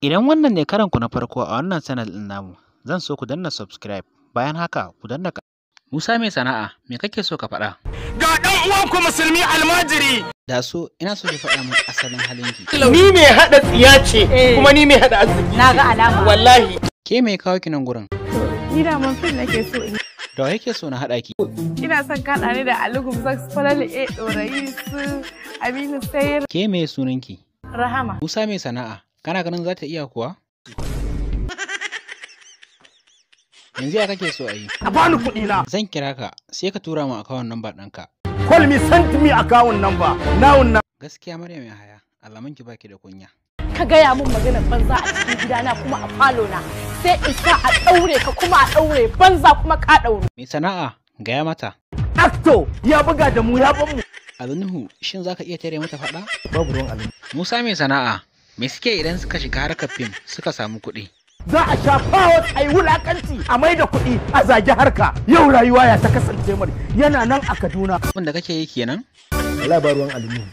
Idan wannan ne karanku na farko a wannan channel ɗin namu, zan so ku danna subscribe. Bayan haka, ku danna Musa mai sana'a, me kake so ka faɗa? Ga ɗan uwanku musulmi almajiri. Da so, ina so ki faɗa min asalin halinki. Ni mai haɗa tsiya ce, kuma ni mai haɗa arziki. Na ga alama. Wallahi. Ke mai kawo ki nan gurin? Ni da man fil nake so in. Da wa yake so na haɗa ki? Ina son kaɗa ni da Alugum Sax Falal A Ɗorayi su Aminu Sayar. Ke mai sunanki? Rahama. Musa mai sana'a, kana ganin za ta iya kuwa? Yanzu ya kake so a yi? A bani kuɗi na. Zan kira ka, sai ka tura mu akawun number ɗinka. Call me, send me account number. Now. Gaskiya Maryam Yahaya, alamun ki baki da kunya. Ka gaya min maganar banza a cikin gidana kuma a falo na. Sai in sa a ɗaure ka kuma a ɗaure banza kuma ka ɗaure. Mai sana'a, gaya mata. Acto ya buga da mu ya ban mu. Alinuhu, shin za ka iya tare mata faɗa? Babu ruwan Alinuhu. Musa mai sana'a, me suke idan suka shiga harkar fim suka samu kuɗi? Za a sha fawon a yi wulakanci a mai da kuɗi a zagi harka. Yau rayuwa ya ta kasance mari yana nan a Kaduna. Abin da kake yi kenan? Wallahi ba ruwan Alinuhu.